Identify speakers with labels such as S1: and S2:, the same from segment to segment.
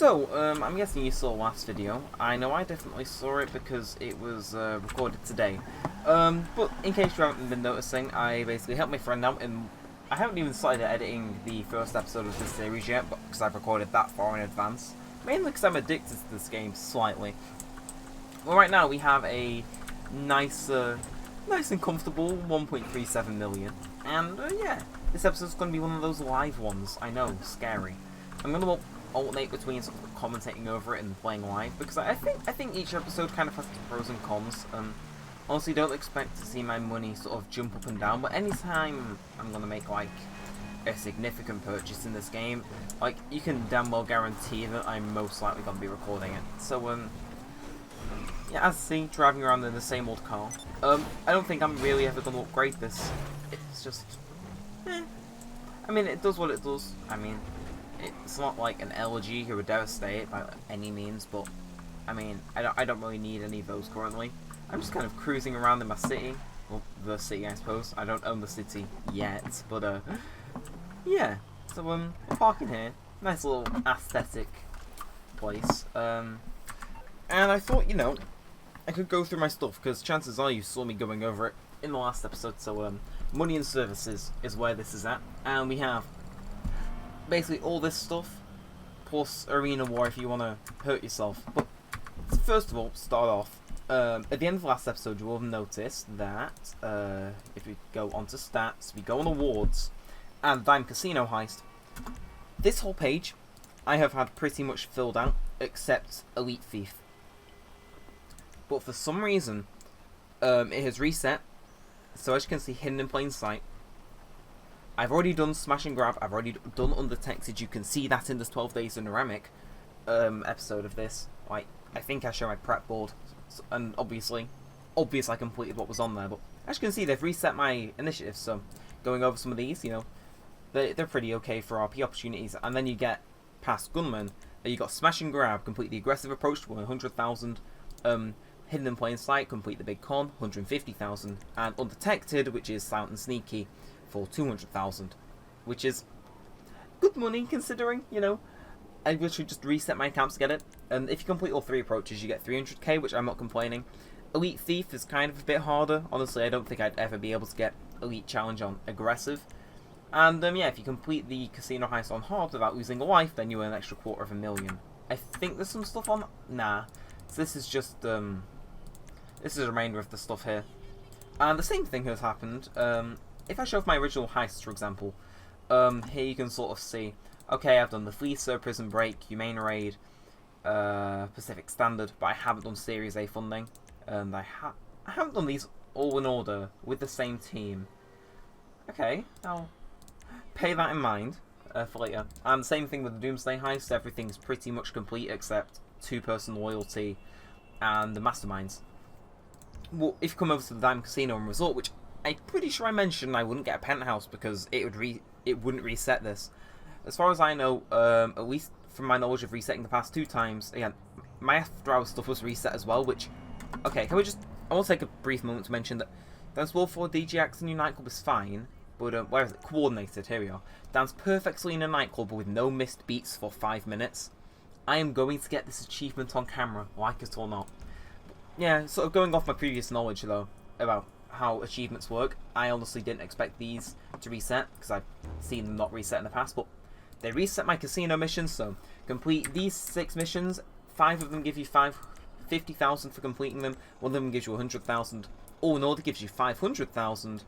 S1: I'm guessing you saw last video. I know I definitely saw it because it was recorded today. But in case you haven't been noticing, I basically helped my friend out, and I haven't even started editing the first episode of this series yet, but because I've recorded that far in advance. Mainly because I'm addicted to this game slightly. Well, right now we have a nice and comfortable 1.37 million, and yeah, this episode's going to be one of those live ones. I know, scary. I'm going to alternate between sort of commentating over it and playing live, because I think each episode kind of has its pros and cons. Honestly, don't expect to see my money sort of jump up and down, but anytime I'm going to make like a significant purchase in this game, like, you can damn well guarantee that I'm most likely going to be recording it. So yeah, as you see, driving around in the same old car. I don't think I'm really ever going to upgrade this. It's just, I mean, it does what it does. I mean, it's not like an LG who would devastate it by any means, but I mean, I don't really need any of those currently. I'm just kind of cruising around in my city. Well, the city, I suppose. I don't own the city yet, but yeah. So we're parking here. Nice little aesthetic place. And I thought, you know, I could go through my stuff, because chances are you saw me going over it in the last episode. So money and services is where this is at, and we have basically all this stuff plus arena war if you want to hurt yourself. But first of all, start off, at the end of the last episode you will have noticed that if we go onto stats, we go on awards and Dime Casino Heist. This whole page I have had pretty much filled out except Elite Thief, but for some reason it has reset. So as you can see, hidden in plain sight. I've already done Smash and Grab, I've already done Undetected. You can see that in this 12 Days of Neremik episode of this. Like, I think I show my prep board, and obviously I completed what was on there, but as you can see, they've reset my initiatives, so going over some of these, you know, they're pretty okay for RP opportunities. And then you get past Gunman, you got Smash and Grab, complete the aggressive approach to 100,000, hidden in plain sight, complete the big con, 150,000, and Undetected, which is silent and sneaky, for 200,000, which is good money considering, you know, I literally just reset my accounts to get it. And if you complete all three approaches, you get 300k, which I'm not complaining. Elite Thief is kind of a bit harder. Honestly, I don't think I'd ever be able to get Elite Challenge on aggressive. And yeah, if you complete the Casino Heist on hard without losing a life, then you earn an extra 250,000. I think there's some stuff on... Nah. So this is just, this is a remainder of the stuff here. And the same thing has happened. If I show off my original heists, for example, here you can sort of see, okay, I've done the Fleecer, Prison Break, Humane Raid, Pacific Standard, but I haven't done Series A funding, and I haven't done these all in order with the same team. Okay, I'll pay that in mind for later. And same thing with the Doomsday Heist, everything's pretty much complete except 2-person loyalty and the Masterminds. Well, if you come over to the Diamond Casino and Resort, which I'm pretty sure I mentioned I wouldn't get a penthouse because it wouldn't reset this. As far as I know, at least from my knowledge of resetting the past 2 times, again, my after hours stuff was reset as well, which, okay, I want to take a brief moment to mention that Dance World 4 DGX in your nightclub is fine, but, where is it? Coordinated, here we are. Dance perfectly in a nightclub with no missed beats for 5 minutes. I am going to get this achievement on camera, like it or not. Yeah, sort of going off my previous knowledge, though, about how achievements work, I honestly didn't expect these to reset, because I've seen them not reset in the past, but they reset my casino missions, so complete these 6 missions, 5 of them give you 50,000 for completing them, 1 of them gives you 100,000, all in all it gives you 500,000,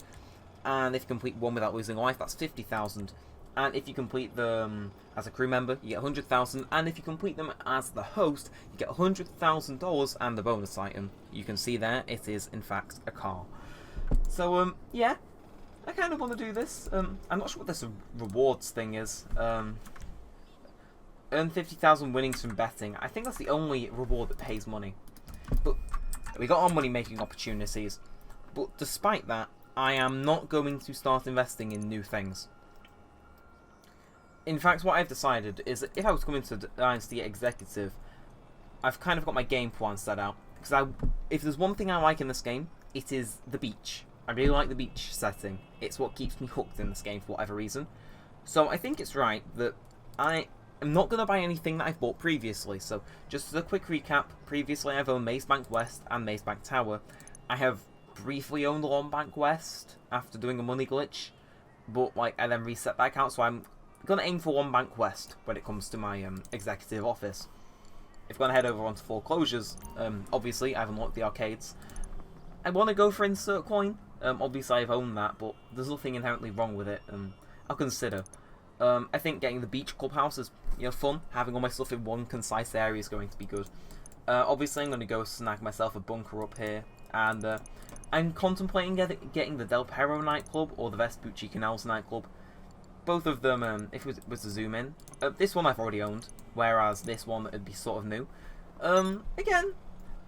S1: and if you complete 1 without losing a life, that's 50,000, and if you complete them as a crew member, you get 100,000, and if you complete them as the host, you get $100,000 and the bonus item. You can see there, it is in fact a car. So, yeah, I kind of want to do this. I'm not sure what this rewards thing is. Earn 50,000 winnings from betting. I think that's the only reward that pays money. But we got our money making opportunities. But despite that, I am not going to start investing in new things. In fact, what I've decided is that if I was coming to Dynasty Executive, I've kind of got my game plan set out. Because if there's one thing I like in this game, it is the beach. I really like the beach setting. It's what keeps me hooked in this game for whatever reason. So I think it's right that I I'm not going to buy anything that I've bought previously. So just as a quick recap, previously I've owned Maze Bank West and Maze Bank Tower. I have briefly owned Lawn Bank West after doing a money glitch, but like I then reset that account, so I'm going to aim for Lawn Bank West when it comes to my executive office. If I'm going to head over onto foreclosures, obviously I've unlocked the arcades. I want to go for Insert Coin. Obviously I've owned that, but there's nothing inherently wrong with it. I'll consider. I think getting the beach clubhouse is fun. Having all my stuff in one concise area is going to be good. Obviously I'm going to go snag myself a bunker up here, and I'm contemplating getting the Del Perro nightclub or the Vespucci Canals nightclub. Both of them, if it was to zoom in, this one I've already owned, whereas this one would be sort of new. Again,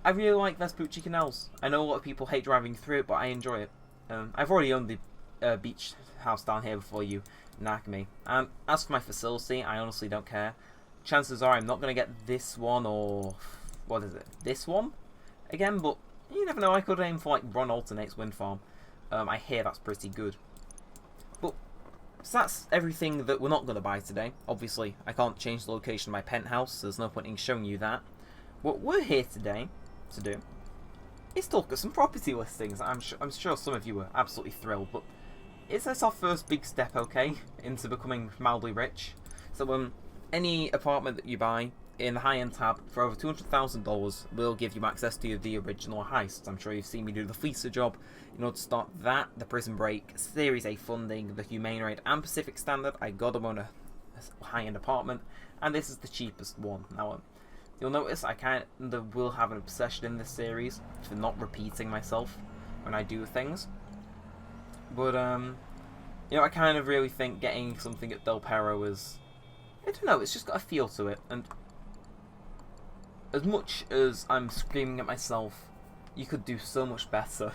S1: I really like Vespucci Canals. I know a lot of people hate driving through it, but I enjoy it. I've already owned the beach house down here before you nag me. As for my facility, I honestly don't care. Chances are I'm not going to get this one or, what is it, this one again, but you never know, I could aim for like Ron Alternate's wind farm. I hear that's pretty good. But, so that's everything that we're not going to buy today. Obviously, I can't change the location of my penthouse, so there's no point in showing you that. What we're here today to do is talk at some property listings. I'm sure some of you are absolutely thrilled, but is this our first big step, okay, into becoming mildly rich? So, any apartment that you buy in the high-end tab for over $200,000 will give you access to the original heist. I'm sure you've seen me do the Fleecer job. In order to start that, the Prison Break, Series A funding, the Humane Raid, and Pacific Standard, I gotta own a high-end apartment, and this is the cheapest one. Now, you'll notice I kind of will have an obsession in this series for not repeating myself when I do things. But, I kind of really think getting something at Del Perro is, I don't know, it's just got a feel to it. And as much as I'm screaming at myself, you could do so much better.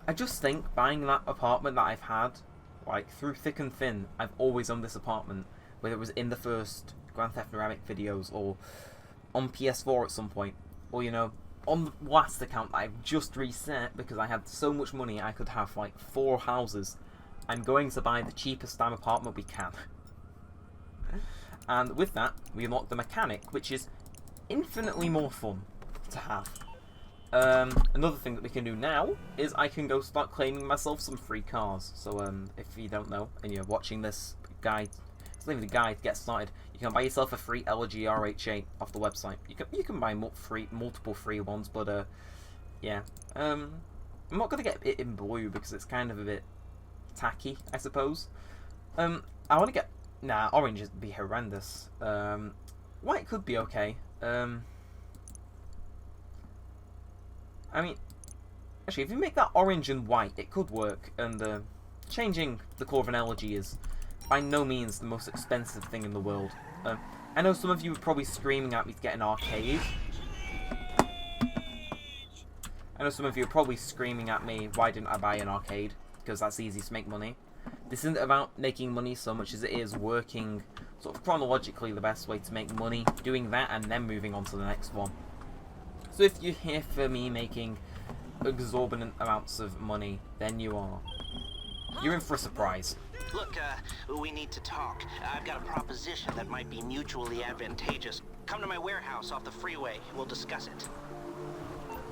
S1: I just think buying that apartment that I've had, like, through thick and thin, I've always owned this apartment, whether it was in the first Grand Theft Neremik videos, or on PS4 at some point, or, on the last account that I've just reset because I had so much money I could have like 4 houses. I'm going to buy the cheapest damn apartment we can. And with that, we unlock the mechanic, which is infinitely more fun to have. Another thing that we can do now is I can go start claiming myself some free cars. So if you don't know and you're watching this guide, leave the guide, get started. You can buy yourself a free LG RH8 off the website. You can buy multiple free ones, but yeah. I'm not gonna get it in blue because it's kind of a bit tacky, I suppose. I want to get orange would be horrendous. White could be okay. I mean, actually, if you make that orange and white, it could work. And changing the core of an LG is by no means the most expensive thing in the world. I know some of you are probably screaming at me to get an arcade. I know some of you are probably screaming at me, why didn't I buy an arcade? Because that's easy to make money. This isn't about making money so much as it is working sort of chronologically the best way to make money, doing that and then moving on to the next one. So if you're here for me making exorbitant amounts of money, then you're in for a surprise.
S2: Look, we need to talk. I've got a proposition that might be mutually advantageous. Come to my warehouse off the freeway. We'll discuss it.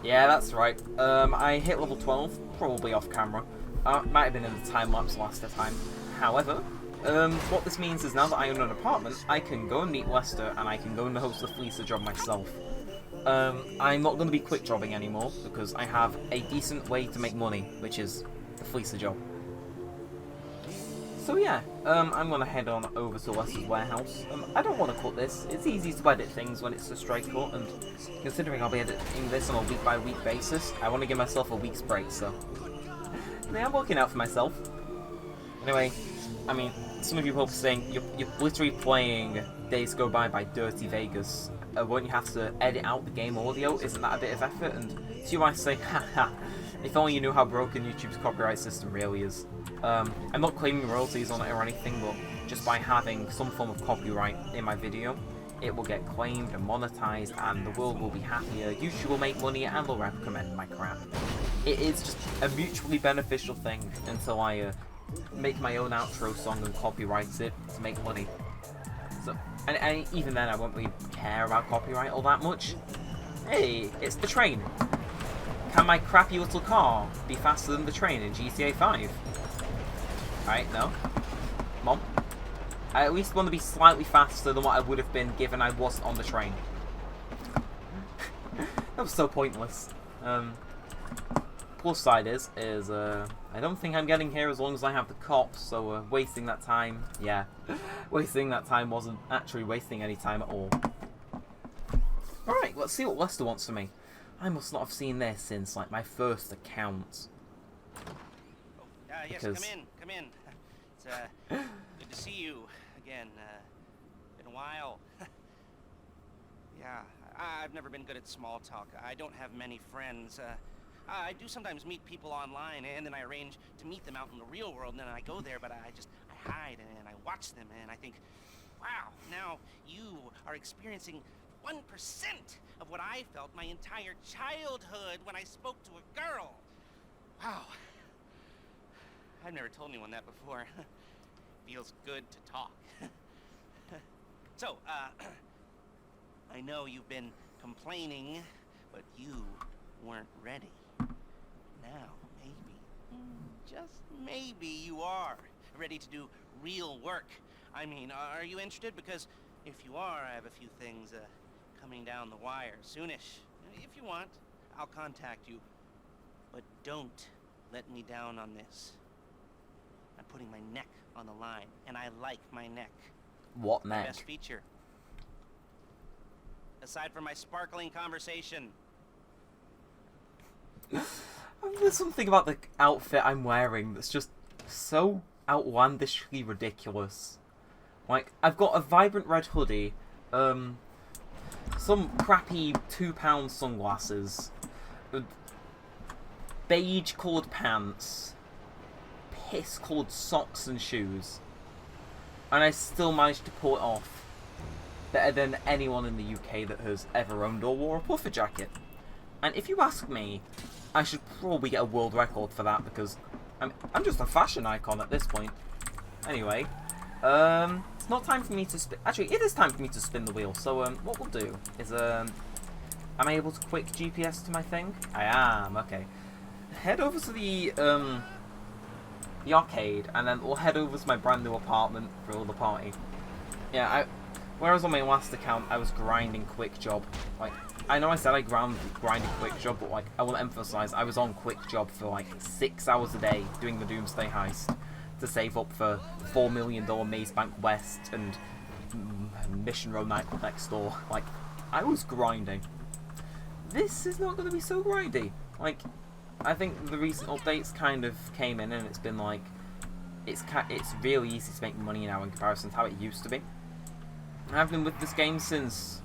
S1: Yeah, that's right. I hit level 12, probably off camera. Might have been in the time-lapse last time. However, what this means is now that I own an apartment, I can go and meet Lester, and I can go and host the Fleecer job myself. I'm not going to be quick jobbing anymore, because I have a decent way to make money, which is the Fleecer job. So yeah, I'm going to head on over to Lester's warehouse. I don't want to cut this. It's easy to edit things when it's a straight cut, and considering I'll be editing this on a week-by-week basis, I want to give myself a week's break, so yeah, I'm working out for myself. Anyway, I mean, some of you are probably saying, you're literally playing Days Go By Dirty Vegas. Won't you have to edit out the game audio? Isn't that a bit of effort? And to you I say, haha, if only you knew how broken YouTube's copyright system really is. I'm not claiming royalties on it or anything, but just by having some form of copyright in my video, it will get claimed and monetized, and the world will be happier, YouTube will make money, and they'll recommend my crap. It is just a mutually beneficial thing until I make my own outro song and copyright it to make money. So, And even then, I won't really care about copyright all that much. Hey, it's the train. Can my crappy little car be faster than the train in GTA 5? Right, no. Mom. I at least want to be slightly faster than what I would have been given I wasn't on the train. That was so pointless. Plus side is I don't think I'm getting here as long as I have the cops, so wasting that time, yeah. Wasting that time wasn't actually wasting any time at all. Alright, let's see what Lester wants from me. I must not have seen this since, like, my first account.
S2: Yes, come in. It's good to see you again. Been a while. Yeah, I've never been good at small talk. I don't have many friends. I do sometimes meet people online, and then I arrange to meet them out in the real world, and then I go there, but I hide and I watch them, and I think, wow, now you are experiencing 1% of what I felt my entire childhood when I spoke to a girl. Wow. I've never told anyone that before. Feels good to talk. So, I know you've been complaining, but you weren't ready. Now, maybe, just maybe you are ready to do real work. I mean, are you interested? Because if you are, I have a few things coming down the wire soonish. If you want, I'll contact you. But don't let me down on this. I'm putting my neck on the line, and I like my neck.
S1: What neck?
S2: My best feature. Aside from my sparkling conversation.
S1: There's something about the outfit I'm wearing that's just so outlandishly ridiculous. Like, I've got a vibrant red hoodie, some crappy £2 sunglasses, beige coloured pants, piss coloured socks and shoes, and I still managed to pull it off better than anyone in the UK that has ever owned or wore a puffer jacket. And if you ask me, I should probably get a world record for that, because I'm just a fashion icon at this point. Anyway, it's not time for me to spin. Actually, it is time for me to spin the wheel. So what we'll do is am I able to quick GPS to my thing? I am. Okay. Head over to the arcade, and then we'll head over to my brand new apartment for the party. Yeah, whereas on my last account I was grinding quick job. Like, I know I said I grinded quick job, but like, I will emphasize, I was on quick job for like 6 hours a day doing the Doomsday heist to save up for $4 million Maze Bank West and Mission Row nightclub next door. Like, I was grinding. This is not going to be so grindy. Like, I think the recent updates kind of came in, and it's been like, it's really easy to make money now in comparison to how it used to be. I've been with this game since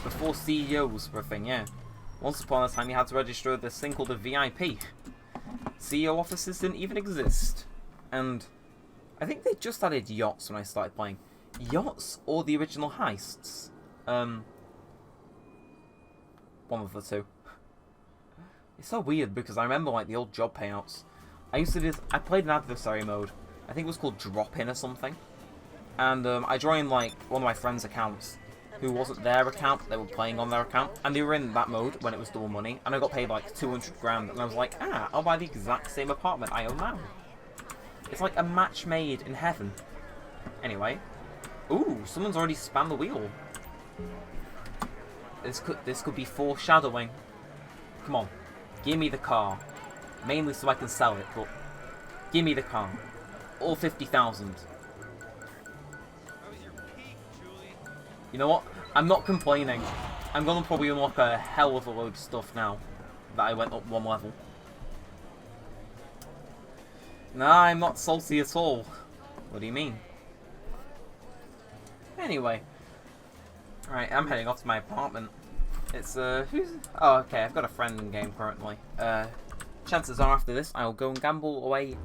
S1: before CEOs were a thing, yeah. Once upon a time you had to register this thing called a VIP. CEO offices didn't even exist. And I think they just added yachts when I started playing. Yachts or the original heists? One of the two. It's so weird because I remember like the old job payouts. I played an adversary mode. I think it was called Drop In or something. And I joined like one of my friends' accounts, who wasn't their account, they were playing on their account, and they were in that mode when it was double money, and I got paid like 200 grand, and I was like, I'll buy the exact same apartment I own now. It's like a match made in heaven. Anyway, ooh, someone's already spanned the wheel. This could be foreshadowing. Come on, give me the car, mainly so I can sell it, but give me the car, all 50,000. You know what? I'm not complaining. I'm gonna probably unlock a hell of a load of stuff now that I went up one level. Nah, I'm not salty at all. What do you mean? Anyway. Alright, I'm heading off to my apartment. It's, who's... Oh, okay, I've got a friend in game currently. Chances are after this, I'll go and gamble away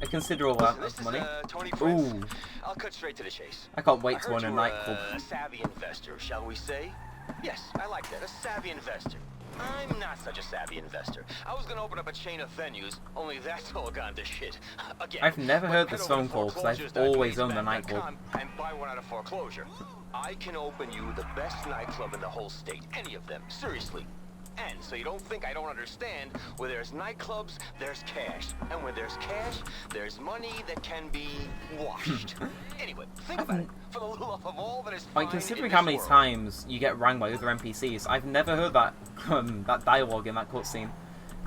S1: a considerable amount of money.
S3: Tony
S1: Prince.
S3: Ooh. I'll cut straight to the chase.
S1: I can't wait to
S3: I
S1: own
S3: heard
S1: a
S3: you were
S1: nightclub.
S3: a savvy investor, shall we say? Yes, I like that. A savvy investor. I'm not such a savvy investor. I was gonna open up a chain of venues, only that's all gone to shit. Again.
S1: I've never heard this phone call because I've always owned a nightclub.
S3: And buy one out of foreclosure. I can open you the best nightclub in the whole state. Any of them. Seriously. And so you don't think I don't understand, where there's nightclubs, there's cash. And where there's cash, there's money that can be washed. Anyway, think about it. For the love of all that is fine
S1: Like, considering
S3: in
S1: how
S3: this
S1: many
S3: world.
S1: times you get rang by other NPCs, I've never heard that that dialogue in that cutscene.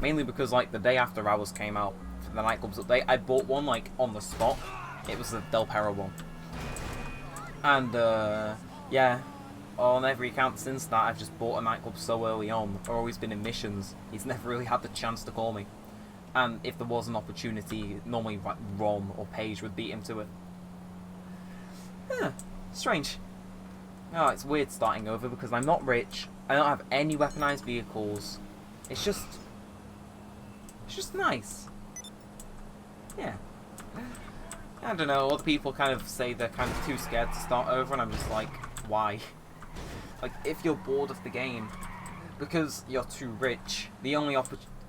S1: Mainly because, like, the day after Hours came out for the nightclubs update, I bought one, like, on the spot. It was the Del Perro one. And, yeah, on every account since that, I've just bought a nightclub so early on. I've always been in missions. He's never really had the chance to call me. And if there was an opportunity, normally, like, Ron or Paige would beat him to it. Yeah, strange. Oh, it's weird starting over because I'm not rich. I don't have any weaponized vehicles. It's just nice. Yeah. I don't know, other people kind of say they're kind of too scared to start over, and I'm just like, why? Like, if you're bored of the game, because you're too rich, the only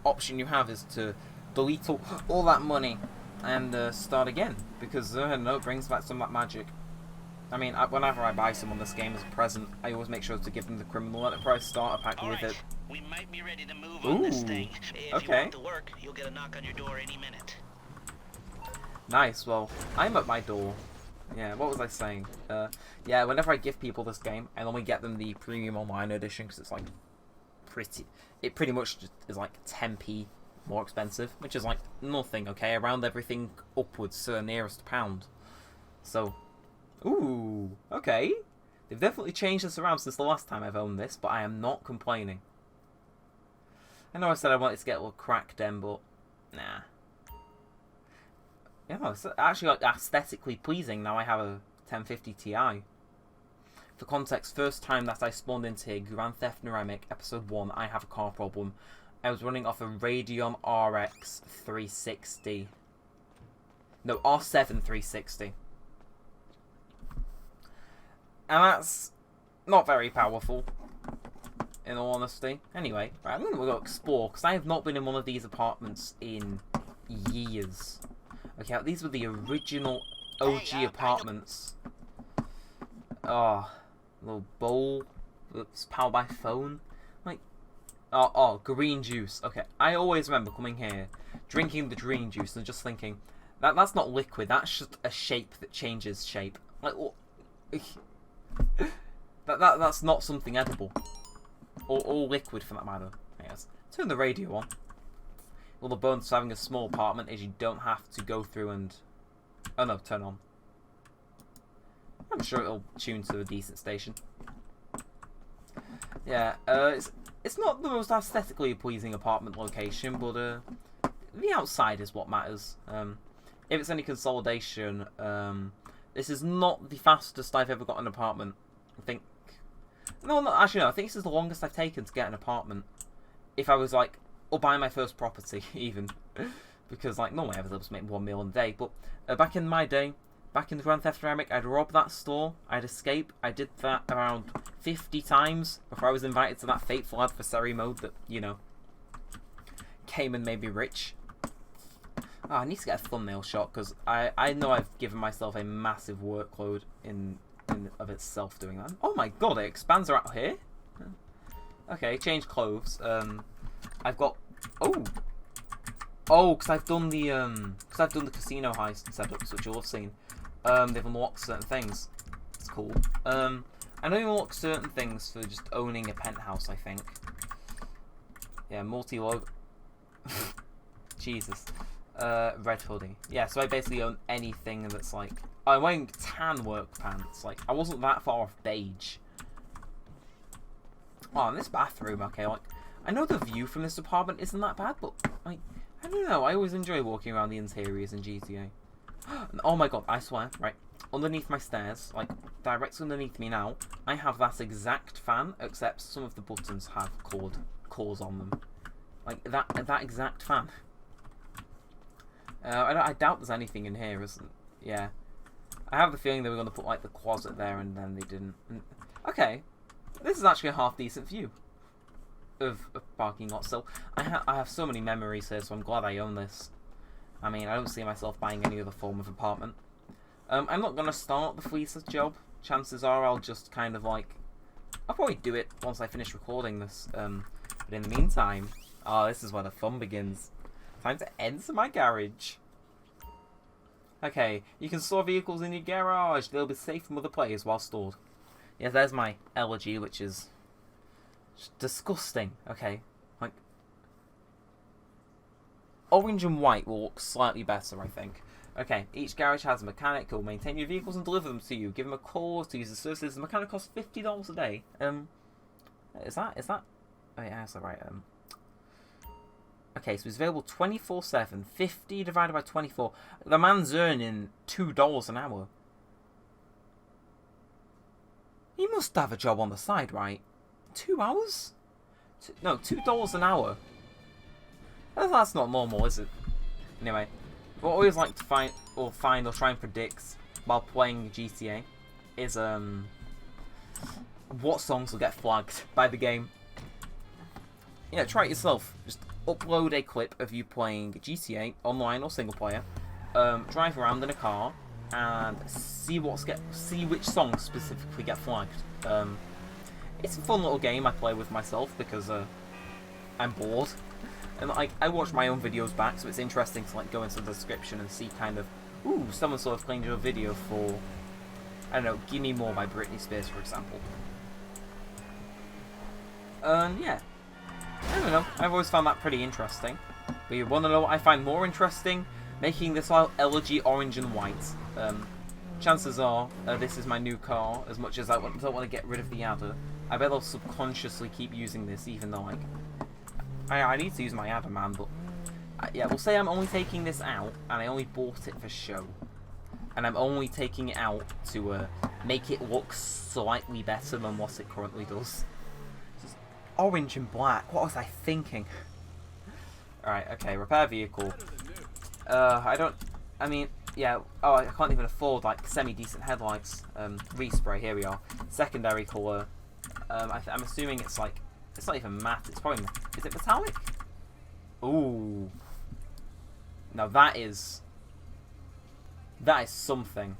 S1: option you have is to delete all that money and start again, because, no, it brings back some of that magic. I mean, whenever I buy someone this game as a present, I always make sure to give them the criminal enterprise starter pack with it.
S2: We might be ready to move on this thing. If
S1: okay.
S2: you want to work, you'll get a knock on your door any minute.
S1: Nice, well, I'm at my door. Yeah, what was I saying? Yeah, whenever I give people this game, I normally get them the premium online edition, because it's like pretty much just is like 10p more expensive, which is like nothing, okay? I round everything upwards to the nearest pound. So, ooh, okay. They've definitely changed this around since the last time I've owned this, but I am not complaining. I know I said I wanted to get a little crack den, but nah. Yeah, it's actually like aesthetically pleasing now I have a 1050 Ti. For context, first time that I spawned into here, Grand Theft Neremik, Episode 1, I have a car problem. I was running off a Radeon RX 360. No, R7 360. And that's not very powerful, in all honesty. Anyway, right, I'm going to go explore, because I have not been in one of these apartments in years. Okay, these were the original OG apartments. Oh, little bowl that's powered by phone. Like, oh, green juice. Okay, I always remember coming here, drinking the green juice, and just thinking, that's not liquid. That's just a shape that changes shape. Like, that's not something edible, or liquid for that matter. I guess. Turn the radio on. Well, the bonus of having a small apartment is you don't have to go through and... Oh no, turn on. I'm sure it'll tune to a decent station. Yeah, it's not the most aesthetically pleasing apartment location, but the outside is what matters. If it's any consolidation, this is not the fastest I've ever got an apartment. I think... No, actually no, I think this is the longest I've taken to get an apartment. If I was like... Or buy my first property, even. Because, like, normally I was able to make 1 meal a day. But back in my day, back in the Grand Theft Neremik, I'd rob that store, I'd escape. I did that around 50 times before I was invited to that fateful adversary mode that, you know, came and made me rich. Oh, I need to get a thumbnail shot, because I know I've given myself a massive workload in of itself doing that. Oh my god, it expands out here? Okay, change clothes. I've got... Oh, because I've done the casino heist setups, which you'll have seen. They've unlocked certain things. It's cool. I know you unlock certain things for just owning a penthouse, I think. Yeah, multi-log... Jesus. Red hoodie. Yeah, so I basically own anything that's like... I'm wearing tan work pants. Like, I wasn't that far off beige. Oh, and this bathroom, okay, like... I know the view from this apartment isn't that bad, but, like, I don't know, I always enjoy walking around the interiors in GTA. Oh my god, I swear, right, underneath my stairs, like, directly underneath me now, I have that exact fan, except some of the buttons have cores on them. Like, that exact fan. I doubt there's anything in here, isn't... Yeah. I have the feeling they were going to put, like, the closet there, and then they didn't. Okay. This is actually a half-decent view of a parking lot. So I have so many memories here, so I'm glad I own this. I mean, I don't see myself buying any other form of apartment. I'm not going to start the fleecer job, chances are I'll just kind of like... I'll probably do it once I finish recording this. But in the meantime... Oh, this is where the fun begins. Time to enter my garage. Okay, you can store vehicles in your garage. They'll be safe from other players while stored. Yeah, there's my elegy, which is just disgusting. Okay, like orange and white will look slightly better, I think. Okay, each garage has a mechanic who will maintain your vehicles and deliver them to you. Give them a call to use the services. The mechanic costs $50 a day. Is that? Oh yeah, that's right. Okay, so it's available 24/7. 50 divided by 24. The man's earning $2 an hour. He must have a job on the side, right? 2 hours? No, $2 an hour. That's not normal, is it? Anyway, what I always like to find or try and predict while playing GTA is what songs will get flagged by the game. Yeah, try it yourself. Just upload a clip of you playing GTA online or single player. Drive around in a car and see which songs specifically get flagged. It's a fun little game I play with myself because I'm bored, and like I watch my own videos back, so it's interesting to like go into the description and see kind of, ooh, someone sort of claimed your video for, I don't know, "Give Me More" by Britney Spears, for example. Yeah. I don't know, I've always found that pretty interesting. But you want to know what I find more interesting? Making this elegy orange and white. Chances are, this is my new car, as much as I don't want to get rid of the adder. I bet I'll subconsciously keep using this, even though, like, I need to use my adder, man, but... yeah, we'll say I'm only taking this out, and I only bought it for show. And I'm only taking it out to make it look slightly better than what it currently does. Orange and black. What was I thinking? Alright, okay, repair vehicle. I mean, yeah, oh, I can't even afford, like, semi-decent headlights. Respray, here we are. Secondary colour. I'm assuming it's, like, it's not even matte, it's probably, is it metallic? Ooh. Now that is something.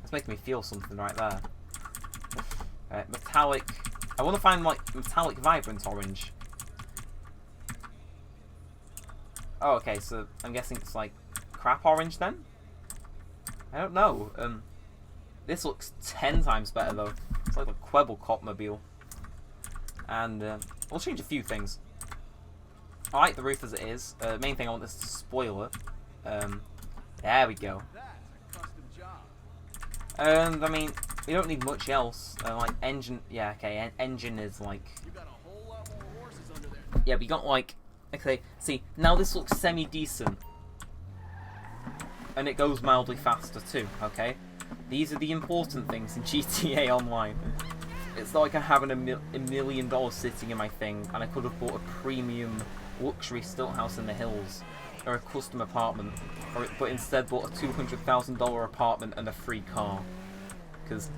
S1: That's making me feel something right there. Metallic. I want to find, like, metallic vibrant orange. Oh, okay, so I'm guessing it's, like, crap orange then? I don't know. This looks 10 times better, though. It's like a Quebble Copmobile. And, we'll change a few things. I like the roof as it is. Main thing I want is the spoiler. There we go. And, I mean... we don't need much else. Like engine, yeah, okay. Engine is like, yeah. We got like, okay. See, now this looks semi-decent, and it goes mildly faster too. Okay, these are the important things in GTA Online. It's not like I'm having $1 million sitting in my thing, and I could have bought a premium luxury stilt house in the hills or a custom apartment, but instead bought a $200,000 apartment and a free car. Because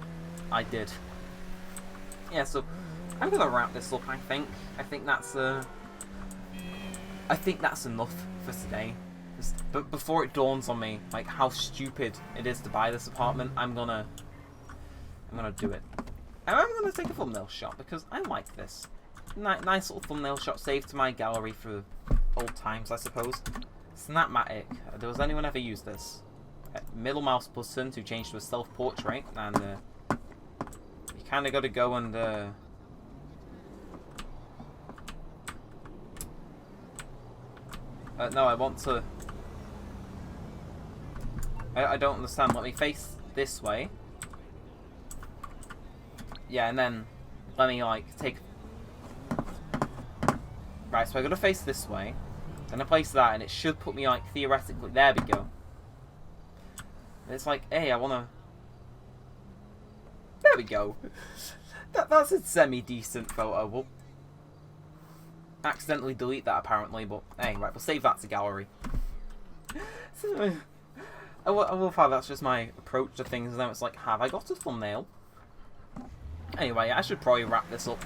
S1: I did. Yeah, so I'm gonna wrap this up. I think that's enough for today. But before it dawns on me like how stupid it is to buy this apartment, I'm gonna do it. And I'm gonna take a thumbnail shot because I like this. Nice little thumbnail shot saved to my gallery for old times, I suppose. Snapmatic. Does anyone ever use this? Middle mouse button to change to a self-portrait, and you kind of got to go and no, I want to. I don't understand. Let me face this way. Yeah, and then let me like take. Right, so I got to face this way. Then I place that, and it should put me like theoretically. There we go. It's like, hey, I wanna... There we go. That's a semi-decent photo. We'll accidentally delete that, apparently, but hey, right, we'll save that to gallery. So, I love how that's just my approach to things, and then it's like, have I got a thumbnail? Anyway, I should probably wrap this up.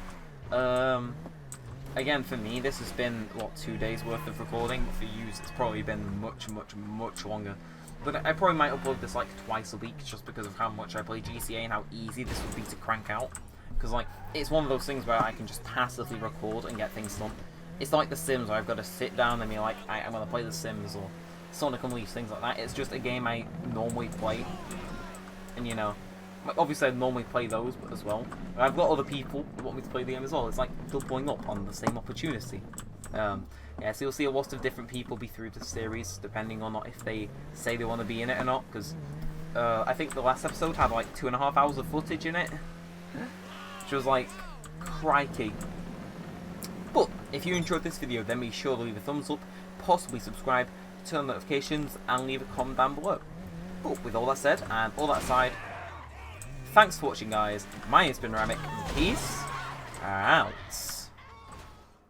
S1: Again, for me, this has been, what, 2 days worth of recording, but for you, it's probably been much, much, much longer. But I probably might upload this like twice a week just because of how much I play GTA and how easy this would be to crank out. Because like, it's one of those things where I can just passively record and get things done. It's not like The Sims where I've got to sit down and be like, I'm going to play The Sims or Sonic Unleashed, things like that. It's just a game I normally play. And you know, obviously I normally play those as well. But I've got other people who want me to play the game as well. It's like doubling up on the same opportunity. Yeah, so you'll see a lot of different people be through the series, depending on if they say they want to be in it or not. Because I think the last episode had like 2.5 hours of footage in it. Which was like, crikey. But if you enjoyed this video, then be sure to leave a thumbs up, possibly subscribe, turn on notifications, and leave a comment down below. But with all that said, and all that aside, thanks for watching guys, my name's been Neremik, and peace out.